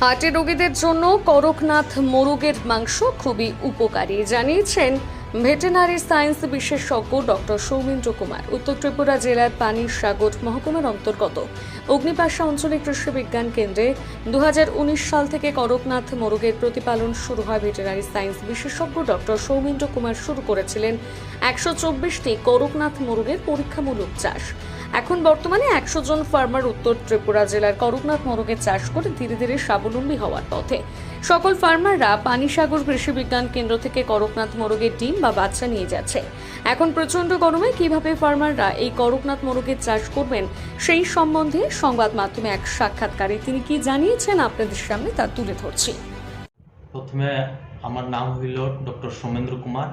হার্টের রোগীদের জন্য করকনাথ মোরগের মাংস খুবই উপকারী জানিয়েছেন ভেটেরিনারি সায়েন্স বিশেষজ্ঞ ডক্টর সৌমেন্দ্র কুমার। উত্তর ত্রিপুরা জেলার পানিসাগর মহকুমার অন্তর্গত অগ্নিপাশা আঞ্চলিক কৃষি বিজ্ঞান কেন্দ্রে 2019 সাল থেকে করকনাথ মোরগের প্রতিপালন শুরু হয়। ভেটেরিনারি সায়েন্স বিশেষজ্ঞ ডক্টর সৌমেন্দ্র কুমার শুরু করেছিলেন 124টি করকনাথ মোরগের পরীক্ষামূলক চাষ। এখন বর্তমানে 100 জন ফার্মার উত্তর ত্রিপুরা জেলার করকনাথ মোরগের চাষ করে ধীরে ধীরে স্বাবলম্বী হওয়ার পথে। সকল ফার্মাররা পানিসাগর কৃষি বিজ্ঞান কেন্দ্র থেকে করকনাথ মোরগের ডিম বা বাচ্চা নিয়ে যাচ্ছে। এখন প্রচন্ড গরমে কিভাবে ফার্মাররা এই করকনাথ মোরগের চাষ করবেন সেই সম্বন্ধে সংবাদ মাধ্যমে এক সাক্ষাৎকারে তিনি কি জানিয়েছেন আপনাদের সামনে তা তুলে ধরছি। প্রথমে আমার নাম হইল ডক্টর সৌমেন্দ্র কুমার।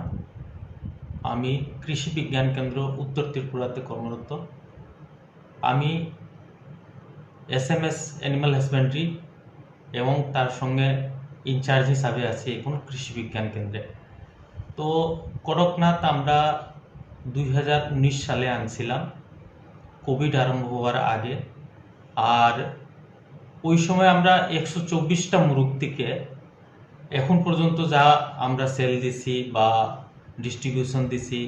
আমি কৃষি বিজ্ঞান কেন্দ্র উত্তর ত্রিপুরাতে কর্মরত। আমি SMS অ্যানিমাল হাজবেন্ডারি এবং তার সঙ্গে ইনচার্জ হিসাবে আছি এখন কৃষি বিজ্ঞান কেন্দ্রে। তো করকনাথ আমরা 2019 সালে আনছিলাম, কোভিড আরম্ভ হওয়ার আগে। আর ওই সময় আমরা 124টা মুরগ থেকে এখন পর্যন্ত যা আমরা সেল দিছি বা ডিস্ট্রিবিউশন দিছি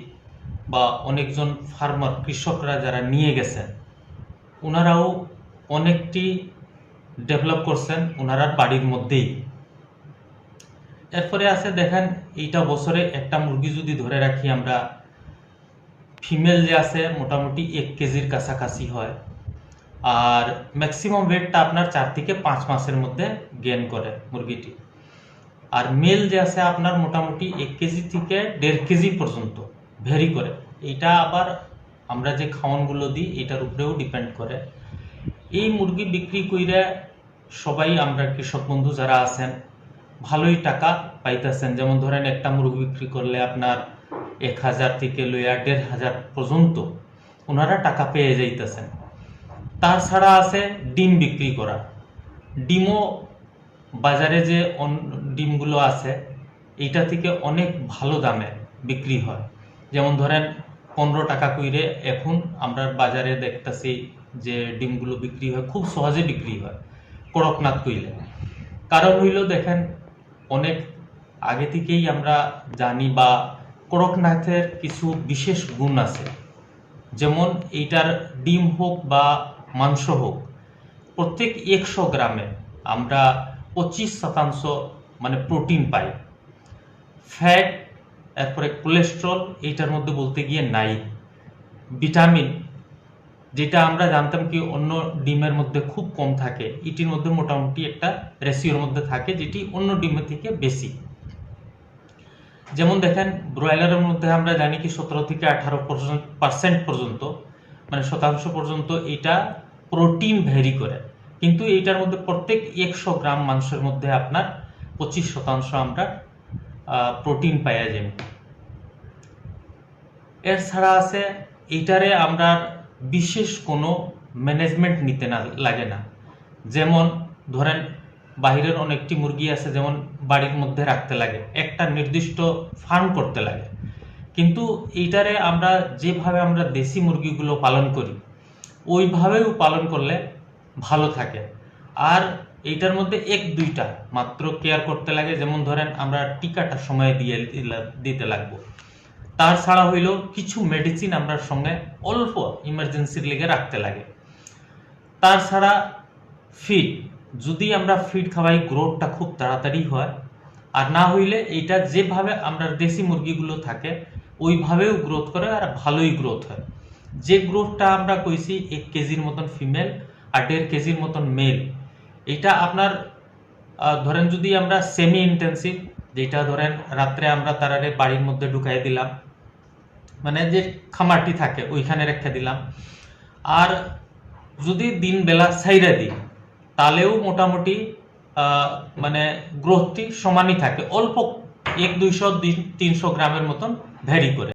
বা অনেকজন ফার্মার কৃষকরা যারা নিয়ে গেছেন ওনারাও অনেকটি ডেভেলপ করছেন ওনারা বাড়ির মধ্যেই। এরপরে আছে দেখেন, এইটা বছরে একটা মুরগি যদি ধরে রাখি আমরা, ফিমেল যে আছে মোটামুটি 1 কেজির কাছাকাছি হয়, আর ম্যাক্সিমাম ওয়েটটা আপনার 4 থেকে 5 মাসের মধ্যে গেইন করে মুরগিটি। আর মেল যে আছে আপনার মোটামুটি 1 কেজি থেকে 1.5 কেজি পর্যন্ত ভেরি করে। এইটা আবার আমরা যে খাওয়ানগুলো দিই এটার উপরেও ডিপেন্ড করে। এই মুরগি বিক্রি কইরা সবাই আমরা কৃষক বন্ধু যারা আছেন ভালোই টাকা পাইতেছেন। যেমন ধরেন একটা মুরগি বিক্রি করলে আপনার 1000 থেকে লইয়া 1500 পর্যন্ত ওনারা টাকা পেয়ে যাইতেছেন। তাছাড়া আছে ডিম বিক্রি করা। ডিমও বাজারে যে ডিমগুলো আছে এইটা থেকে অনেক ভালো দামে বিক্রি হয়। যেমন ধরেন 15 টাকা কইরে এখন আমরা বাজারে দেখতেছি যে ডিমগুলো বিক্রি হয়, খুব সহজে বিক্রি হয় করকনাথ কইলে। কারণ হইল দেখেন, অনেক আগে থেকেই আমরা জানি বা করকনাথের কিছু বিশেষ গুণ আছে। যেমন এইটার ডিম হোক বা মাংস হোক, প্রত্যেক 100 গ্রামে আমরা 25% মানে প্রোটিন পাই। ফ্যাট, এরপরে কোলেস্ট্রল এইটার মধ্যে বলতে গিয়ে নাই। ভিটামিন যেটা আমরা জানতাম কি অন্য ডিমের মধ্যে খুব কম থাকে, এটির মধ্যে মোটামুটি একটা রেশিওর মধ্যে থাকে যেটি অন্য ডিমের থেকে বেশি। যেমন দেখেন, ব্রয়লারের মধ্যে আমরা জানি কি 17 থেকে 18% পর্যন্ত মানে শতাংশ পর্যন্ত এটা প্রোটিন ভ্যারি করে, কিন্তু এইটার মধ্যে প্রত্যেক 100 গ্রাম মাংসের মধ্যে আপনার 25% আমরা প্রোটিন পাওয়া যায়। এর ছাড়া আছে এইটারে আমরা বিশেষ কোনো ম্যানেজমেন্ট নিতে না লাগে না। যেমন ধরেন বাহিরের অনেকটি মুরগি আছে যেমন বাড়ির মধ্যে রাখতে লাগে, একটা নির্দিষ্ট ফার্ম করতে লাগে, কিন্তু এইটারে আমরা যেভাবে আমরা দেশি মুরগিগুলো পালন করি ওইভাবেও পালন করলে ভালো থাকে। আর এইটার মধ্যে 1-2টা মাত্র কেয়ার করতে লাগে। যেমন ধরেন আমরা টিকাটা সময় দিতে লাগবো। তার ছাড়া হইল কিছু মেডিসিন আমরা সঙ্গে অল্প ইমার্জেন্সির লেগে রাখতে লাগে। তার ছাড়া ফিড, যদি আমরা ফিড খাওয়াই গ্রোথটা খুব তাড়াতাড়ি হয়। আর না হইলে এইটা যেভাবে আমরা দেশি মুরগিগুলো থাকে ওইভাবেও গ্রোথ করে আর ভালোই গ্রোথ হয়। যে গ্রোথটা আমরা কইছি 1 কেজির মতন ফিমেল আর 1.5 কেজির মতন মেল, এটা আপনার ধরেন যদি আমরা সেমি ইন্টেন্সিভ, যেটা ধরেন রাত্রে আমরা তারারে বাড়ির মধ্যে ঢুকাই দিলাম, মানে যে খামারটি থাকে ওইখানে রেখে দিলাম, আর যদি দিন বেলা ছাইরা দিই তাহলেও মোটামুটি মানে গ্রোথটি সমানই থাকে, অল্প 100-200-300 গ্রামের মতন ভ্যারি করে।